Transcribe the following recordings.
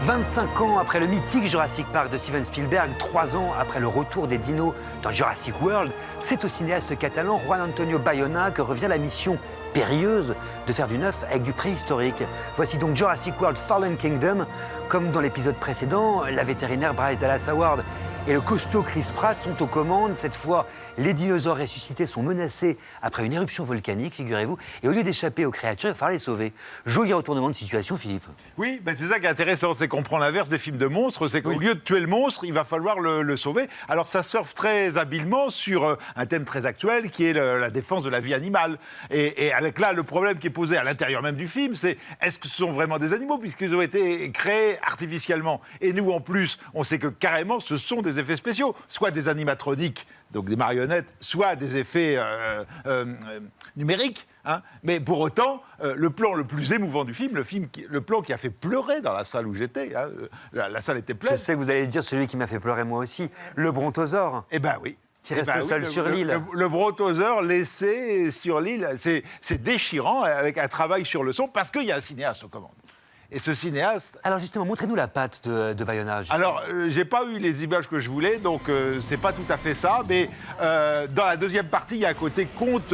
25 ans après le mythique Jurassic Park de Steven Spielberg, 3 ans après le retour des dinos dans Jurassic World, c'est au cinéaste catalan Juan Antonio Bayona que revient la mission périlleuse de faire du neuf avec du préhistorique. Voici donc Jurassic World Fallen Kingdom. Comme dans l'épisode précédent, la vétérinaire Bryce Dallas Howard et le costaud Chris Pratt sont aux commandes. Cette fois, les dinosaures ressuscités sont menacés après une éruption volcanique, figurez-vous. Et au lieu d'échapper aux créatures, il va falloir les sauver. Joli retournement de situation, Philippe. Oui, ben c'est ça qui est intéressant, c'est qu'on prend l'inverse des films de monstres, c'est qu'au lieu de tuer le monstre, il va falloir le sauver. Alors ça surfe très habilement sur un thème très actuel qui est la défense de la vie animale. Et avec là, le problème qui est posé à l'intérieur même du film, c'est est-ce que ce sont vraiment des animaux puisqu'ils ont été créés artificiellement. Et nous, en plus, on sait que carrément, ce sont des effets spéciaux, soit des animatroniques, donc des marionnettes, soit des effets numériques. Hein. Mais pour autant, le plan le plus émouvant du film, le plan qui a fait pleurer dans la salle où j'étais, hein, la salle était pleine. Je sais que vous allez dire celui qui m'a fait pleurer moi aussi, le brontosaure. Eh ben oui. Qui reste seul sur l'île. Le brontosaure laissé sur l'île, c'est déchirant, avec un travail sur le son, parce qu'il y a un cinéaste aux commandes. Et ce cinéaste... Alors justement, montrez-nous la patte de Bayona. Justement. Alors, j'ai pas eu les images que je voulais, donc c'est pas tout à fait ça, mais dans la deuxième partie, il y a un côté conte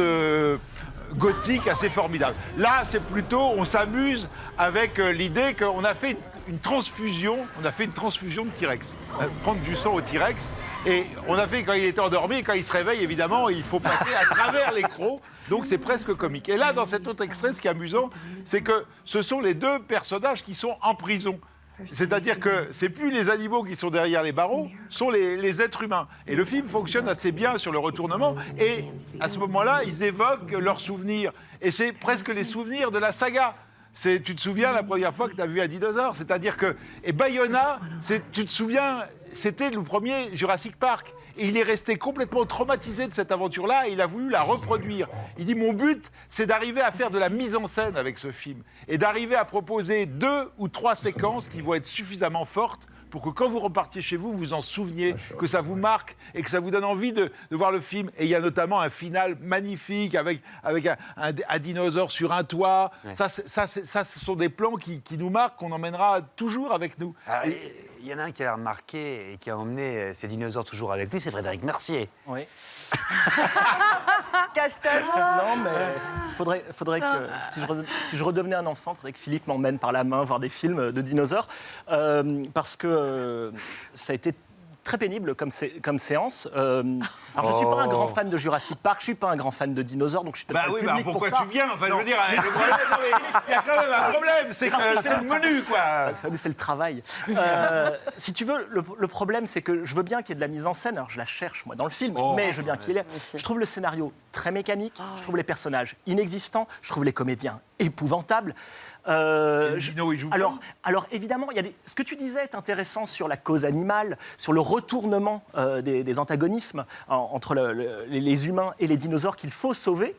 gothique assez formidable. Là, c'est plutôt, on s'amuse avec l'idée qu'on a fait une transfusion de T-Rex. Prendre du sang au T-Rex, et on a fait quand il était endormi, et quand il se réveille, évidemment, il faut passer à travers les crocs. Donc c'est presque comique. Et là, dans cet autre extrait, ce qui est amusant, c'est que ce sont les deux personnages qui sont en prison. C'est-à-dire que c'est plus les animaux qui sont derrière les barreaux, sont les êtres humains. Et le film fonctionne assez bien sur le retournement. Et à ce moment-là, ils évoquent leurs souvenirs. Et c'est presque les souvenirs de la saga. Tu te souviens la première fois que tu as vu un dinosaure? C'est-à-dire que... Et Bayona, tu te souviens, c'était le premier Jurassic Park. Et il est resté complètement traumatisé de cette aventure-là et il a voulu la reproduire. Il dit, mon but, c'est d'arriver à faire de la mise en scène avec ce film et d'arriver à proposer 2 ou 3 séquences qui vont être suffisamment fortes pour que quand vous repartiez chez vous, vous en souveniez, que ça vous marque et que ça vous donne envie de voir le film. Et il y a notamment un final magnifique avec un dinosaure sur un toit. Ouais. Ça, ce sont des plans qui nous marquent, qu'on emmènera toujours avec nous. Il y en a un qui a l'air marqué et qui a emmené ces dinosaures toujours avec lui, c'est Frédéric Mercier. Oui. Cache-toi. Non, mais faudrait que, si je redevenais un enfant, il faudrait que Philippe m'emmène par la main voir des films de dinosaures, parce que ça a été très pénible comme séance. Alors, je ne suis pas un grand fan de Jurassic Park, je ne suis pas un grand fan de dinosaures, donc je suis peut-être pas le public pour ça. Pourquoi tu viens? Enfin, je veux dire, le problème, il y a quand même un problème, c'est le menu, quoi. C'est le travail. Si tu veux, le problème, c'est que je veux bien qu'il y ait de la mise en scène. Alors, je la cherche, moi, dans le film, mais je veux bien qu'il y ait. Je trouve le scénario très mécanique, je trouve les personnages inexistants, je trouve les comédiens épouvantables. Alors évidemment, ce que tu disais est intéressant sur la cause animale, sur le retournement des antagonismes entre les humains et les dinosaures qu'il faut sauver.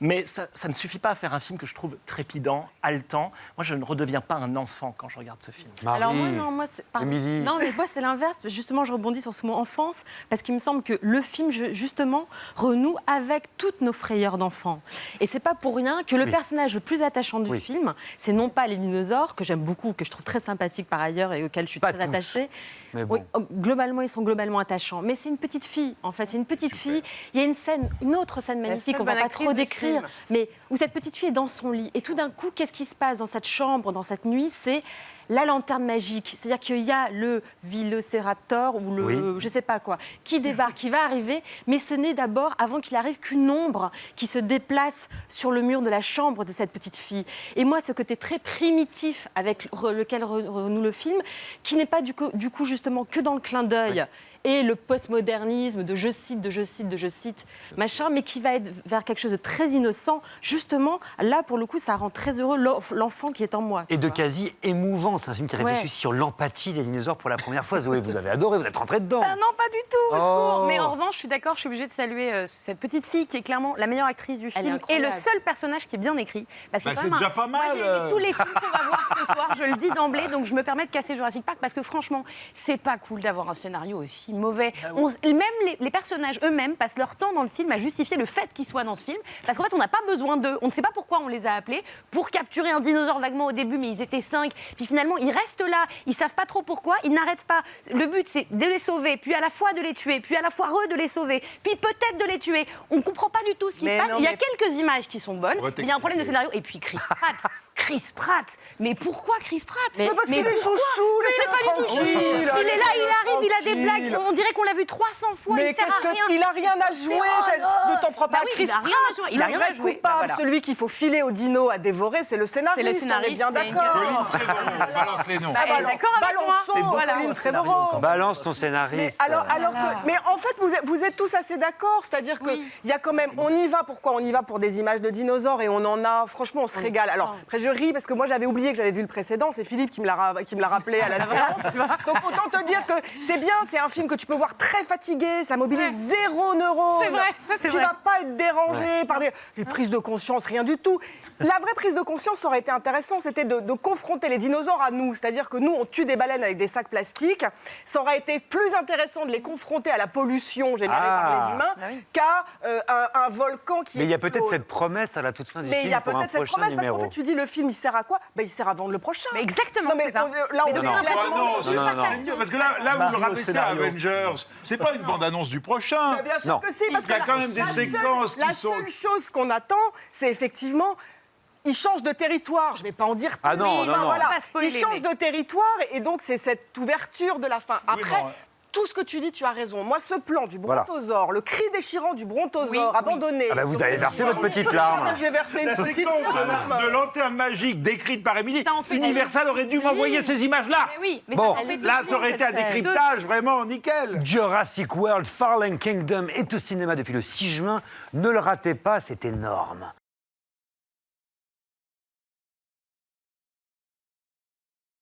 Mais ça ne suffit pas à faire un film que je trouve trépidant, haletant. Moi, je ne redeviens pas un enfant quand je regarde ce film. Marie, alors moi, Émilie. Non, mais moi, c'est l'inverse. Justement, je rebondis sur ce mot enfance, parce qu'il me semble que le film, justement, renoue avec toutes nos frayeurs d'enfants. Et c'est pas pour rien que le personnage le plus attachant du film, c'est non pas les dinosaures, que j'aime beaucoup, que je trouve très sympathiques par ailleurs et auxquels je suis très attachée. Mais bon. Oui, globalement, ils sont globalement attachants. Mais c'est une petite fille, en fait. C'est une petite fille. Il y a une autre scène magnifique, on ne va pas trop décrire, mais où cette petite fille est dans son lit. Et tout d'un coup, qu'est-ce qui se passe dans cette chambre, dans cette nuit? C'est la lanterne magique. C'est-à-dire qu'il y a le Vélociraptor ou le je sais pas quoi, qui débarque, qui va arriver, mais ce n'est d'abord, avant qu'il arrive, qu'une ombre qui se déplace sur le mur de la chambre de cette petite fille. Et moi, ce côté très primitif avec lequel renoue le film, qui n'est pas du coup justement que dans le clin d'œil, et le postmodernisme de je cite, machin, mais qui va être vers quelque chose de très innocent. Justement, là, pour le coup, ça rend très heureux l'enfant qui est en moi. Et de quasi émouvant. C'est un film qui réfléchit sur l'empathie des dinosaures pour la première fois. Zoé, vous avez adoré, vous êtes rentrée dedans. Non, pas du tout, au secours. Mais en revanche, je suis d'accord, je suis obligée de saluer cette petite fille qui est clairement la meilleure actrice du film et le seul personnage qui est bien écrit. C'est déjà pas mal. Moi, j'ai aimé tous les films qu'on va voir ce soir, je le dis d'emblée, donc je me permets de casser Jurassic Park parce que franchement, c'est pas cool d'avoir un scénario aussi mauvais. Même les personnages eux-mêmes passent leur temps dans le film à justifier le fait qu'ils soient dans ce film, parce qu'en fait, on n'a pas besoin d'eux. On ne sait pas pourquoi on les a appelés pour capturer un dinosaure vaguement au début, mais ils étaient 5. Puis finalement, finalement, ils restent là, ils savent pas trop pourquoi, ils n'arrêtent pas. Le but, c'est de les sauver, puis à la fois de les tuer, puis à la fois de les sauver, puis peut-être de les tuer. On comprend pas du tout ce qui se passe. Il y a quelques images qui sont bonnes, mais il y a un problème de scénario. Et puis Chris Pratt. Mais pourquoi Chris Pratt? Mais parce qu'il est chouchou, il est pas du tout chouchou. Il est là, il arrive, il a des blagues. On dirait qu'on l'a vu 300 fois. Mais il a rien à jouer. Ne t'en prends pas. Chris Pratt, il a rien à le jouer. vrai coupable, celui qu'il faut filer au dino à dévorer, c'est le scénariste. On est bien d'accord. Colline Trevorrow, on balance les noms. Colline Trevorrow. Balance ton scénariste. Mais en fait, vous êtes tous assez d'accord. C'est-à-dire qu'il y a quand même. On y va. Pourquoi on y va? Pour des images de dinosaures et on en a. Franchement, on se régale. Alors, après, je ris parce que moi, j'avais oublié que j'avais vu le précédent. C'est Philippe qui me l'a rappelé à la séance. Donc, autant te dire que c'est bien. C'est un film que tu peux voir très fatigué. Ça mobilise 0 neurone. C'est vrai. Tu vas pas être dérangé par des prises de conscience, rien du tout. La vraie prise de conscience, ça aurait été intéressant, c'était de confronter les dinosaures à nous. C'est-à-dire que nous, on tue des baleines avec des sacs plastiques. Ça aurait été plus intéressant de les confronter à la pollution générée par les humains qu'à un volcan qui Mais il y a explose. peut-être cette promesse à la toute fin du Mais il film y a pour un peut-être cette prochain promesse, parce numéro. qu'en fait, tu dis, le film, il sert à quoi? Il sert à vendre le prochain. Mais exactement, Non, mais c'est ça. là, on Mais est donc, clairement- C'est mieux, parce que là vous le Mario rabaissez à scénario. Avengers. C'est pas une bande-annonce du prochain. Mais bien sûr Non. que si, parce Il y a que quand même des séquences la qui sont... seule chose qu'on attend, c'est effectivement... Ils changent de territoire, je ne vais pas en dire plus. Ah non, non, non. Voilà. Pas spoiler, Ils changent mais- de territoire et donc c'est cette ouverture de la fin. Après, tout ce que tu dis, tu as raison. Moi, ce plan du brontosaure, le cri déchirant du brontosaure abandonné... Ah bah, vous avez versé votre petite larme. J'ai versé une La petite séquence larme. de lanterne magique décrite par Émilie, Ça en fait- Universal aurait dû m'envoyer ces images-là. Mais oui, mais Bon, ça fait Là, du ça aurait bien, été un cette scène. décryptage vraiment nickel. Jurassic World Fallen Kingdom est au cinéma depuis le 6 juin. Ne le ratez pas, c'est énorme.